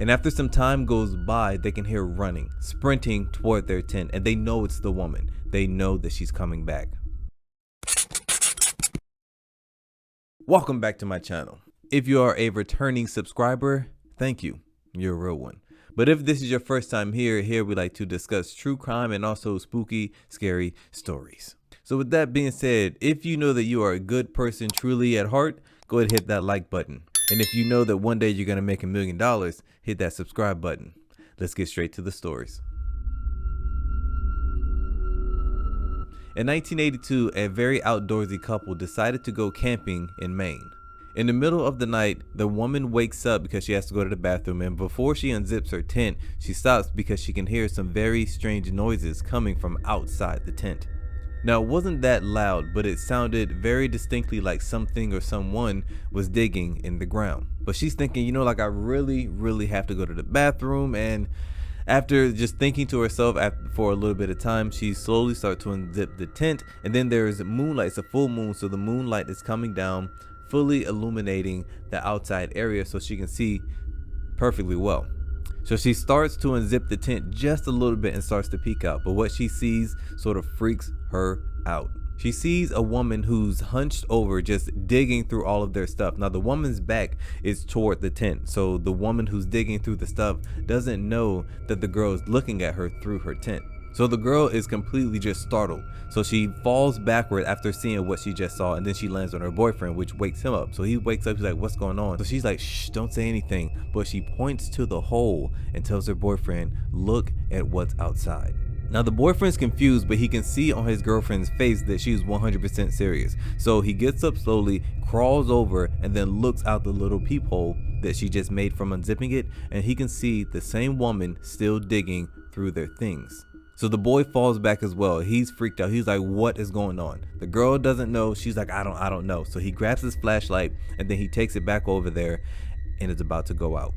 And after some time goes by, they can hear running, sprinting toward their tent, and they know it's the woman. They know that she's coming back. Welcome back to my channel. If you are a returning subscriber, thank you. You're a real one. But if this is your first time here we like to discuss true crime and also spooky, scary stories. So with that being said, if you know that you are a good person truly at heart, go ahead and hit that like button. And if you know that one day you're going to make $1 million, hit that subscribe button. Let's get straight to the stories. In 1982, a very outdoorsy couple decided to go camping in Maine. In the middle of the night, the woman wakes up because she has to go to the bathroom, and before she unzips her tent, she stops because she can hear some very strange noises coming from outside the tent. Now, it wasn't that loud, but it sounded very distinctly like something or someone was digging in the ground. But she's thinking, like I really have to go to the bathroom. And after just thinking to herself for a little bit of time, she slowly starts to unzip the tent. And then there's moonlight. It's a full moon, so the moonlight is coming down, fully illuminating the outside area so she can see perfectly well. So she starts to unzip the tent just a little bit and starts to peek out, but what she sees sort of freaks her out. She sees a woman who's hunched over, just digging through all of their stuff. Now the woman's back is toward the tent, so the woman who's digging through the stuff doesn't know that the girl is looking at her through her tent. So the girl is completely just startled. So she falls backward after seeing what she just saw, and then she lands on her boyfriend, which wakes him up. So he wakes up, he's like, what's going on? So she's like, shh, don't say anything. But she points to the hole and tells her boyfriend, look at what's outside. Now the boyfriend's confused, but he can see on his girlfriend's face that she's 100% serious. So he gets up slowly, crawls over, and then looks out the little peephole that she just made from unzipping it, and he can see the same woman still digging through their things. So the boy falls back as well. He's freaked out. He's like, what is going on? The girl doesn't know. She's like, I don't know. So he grabs his flashlight and then he takes it back over there and is about to go out.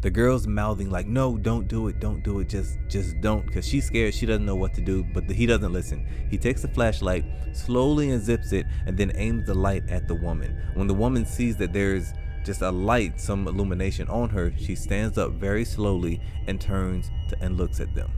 The girl's mouthing like, no, don't do it. Don't do it. Just don't. Because she's scared. She doesn't know what to do, but he doesn't listen. He takes the flashlight, slowly unzips it, and then aims the light at the woman. When the woman sees that there's just a light, some illumination on her, she stands up very slowly and turns and looks at them.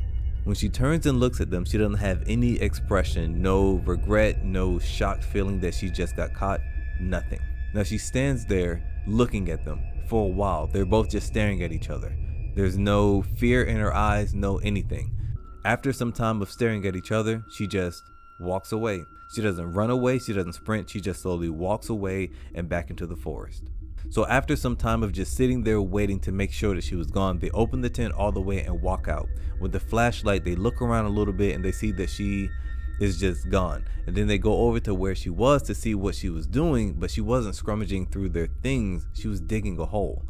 When she turns and looks at them, she doesn't have any expression, no regret, no shocked feeling that she just got caught, nothing. Now she stands there looking at them for a while. They're both just staring at each other. There's no fear in her eyes, no anything. After some time of staring at each other, she just walks away. She doesn't run away, she doesn't sprint, she just slowly walks away and back into the forest. So after some time of just sitting there waiting to make sure that she was gone, they open the tent all the way and walk out. With the flashlight, they look around a little bit and they see that she is just gone. And then they go over to where she was to see what she was doing, but she wasn't scrummaging through their things. She was digging a hole,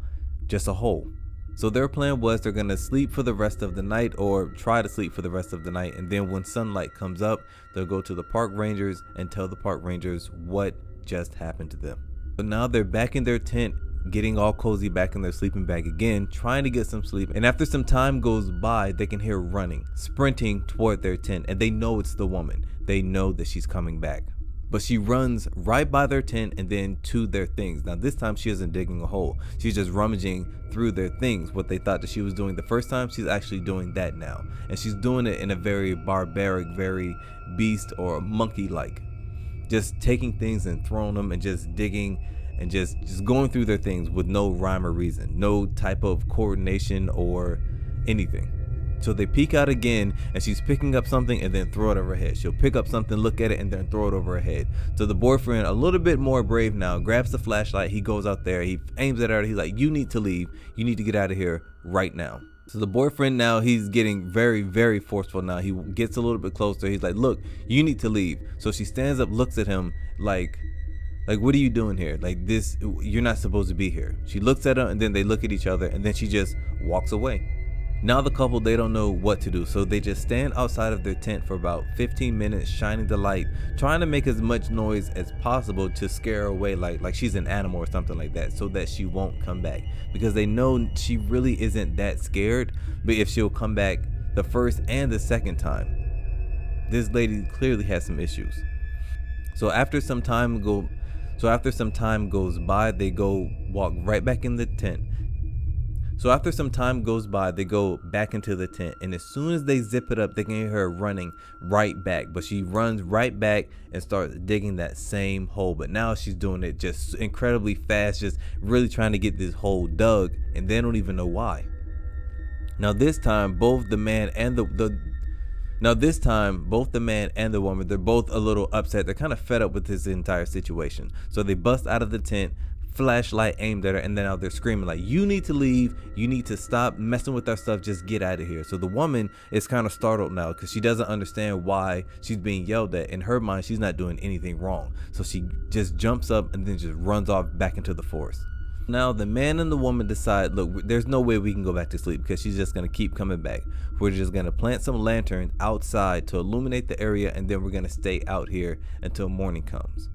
just a hole. So their plan was they're gonna sleep for the rest of the night, or try to sleep for the rest of the night. And then when sunlight comes up, they'll go to the park rangers and tell the park rangers what just happened to them. But now they're back in their tent, getting all cozy back in their sleeping bag again, trying to get some sleep. And after some time goes by, they can hear running, sprinting toward their tent, and they know it's the woman. They know that she's coming back. But she runs right by their tent and then to their things. Now this time she isn't digging a hole. She's just rummaging through their things. What they thought that she was doing the first time, she's actually doing that now. And she's doing it in a very barbaric, very beast or monkey-like. Just taking things and throwing them and just digging and just going through their things with no rhyme or reason, no type of coordination or anything. So they peek out again and she's picking up something and then throw it over her head. She'll pick up something, look at it, and then throw it over her head. So the boyfriend, a little bit more brave now, grabs the flashlight. He goes out there, he aims it at her. He's like, you need to leave. You need to get out of here right now. So the boyfriend now, he's getting very forceful now. He gets a little bit closer. He's like, look, you need to leave. So she stands up, looks at him like, what are you doing here? Like this, you're not supposed to be here. She looks at him and then they look at each other and then she just walks away. Now the couple, they don't know what to do. So they just stand outside of their tent for about 15 minutes, shining the light, trying to make as much noise as possible to scare her away, like she's an animal or something like that, so that she won't come back. Because they know she really isn't that scared, but if she'll come back the first and the second time, this lady clearly has some issues. So after some time goes by, they go walk right back in the tent. So after some time goes by, they go back into the tent, and as soon as they zip it up, they can hear her running right back. But she runs right back and starts digging that same hole, but now she's doing it just incredibly fast, just really trying to get this hole dug, and they don't even know why. Now this time both the man and the woman, they're both a little upset. They're kind of fed up with this entire situation. So they bust out of the tent, flashlight aimed at her, and then now they're screaming like, you need to leave, you need to stop messing with our stuff, just get out of here. So the woman is kind of startled now because she doesn't understand why she's being yelled at. In her mind, she's not doing anything wrong. So she just jumps up and then just runs off back into the forest. Now the man and the woman decide, look, there's no way we can go back to sleep because she's just going to keep coming back. We're just going to plant some lanterns outside to illuminate the area, and then we're going to stay out here until morning comes.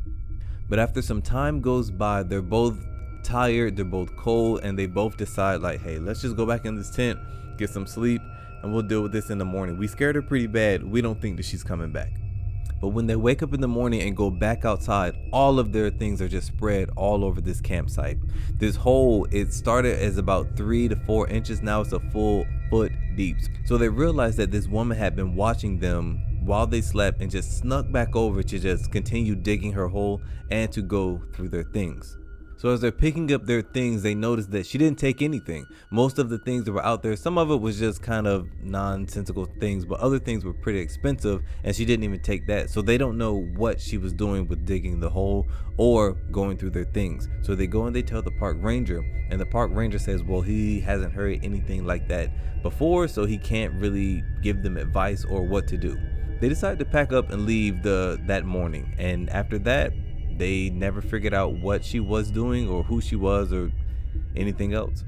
But after some time goes by, they're both tired, they're both cold, and they both decide like, hey, let's just go back in this tent, get some sleep, and we'll deal with this in the morning. We scared her pretty bad. We don't think that she's coming back. But when they wake up in the morning and go back outside, all of their things are just spread all over this campsite. This hole, it started as about 3 to 4 inches. Now it's a full foot deep. So they realized that this woman had been watching them while they slept and just snuck back over to just continue digging her hole and to go through their things. So as they're picking up their things, they noticed that she didn't take anything. Most of the things that were out there, some of it was just kind of nonsensical things, but other things were pretty expensive, and she didn't even take that. So they don't know what she was doing with digging the hole or going through their things. So they go and they tell the park ranger, and the park ranger says, well, he hasn't heard anything like that before, so he can't really give them advice or what to do. They decide to pack up and leave that morning, and after that, they never figured out what she was doing or who she was or anything else.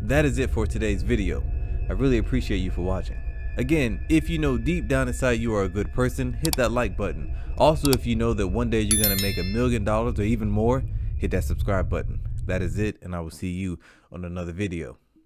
That is it for today's video. I really appreciate you for watching. Again, if you know deep down inside you are a good person, hit that like button. Also, if you know that one day you're gonna make $1 million or even more, hit that subscribe button. That is it, and I will see you on another video.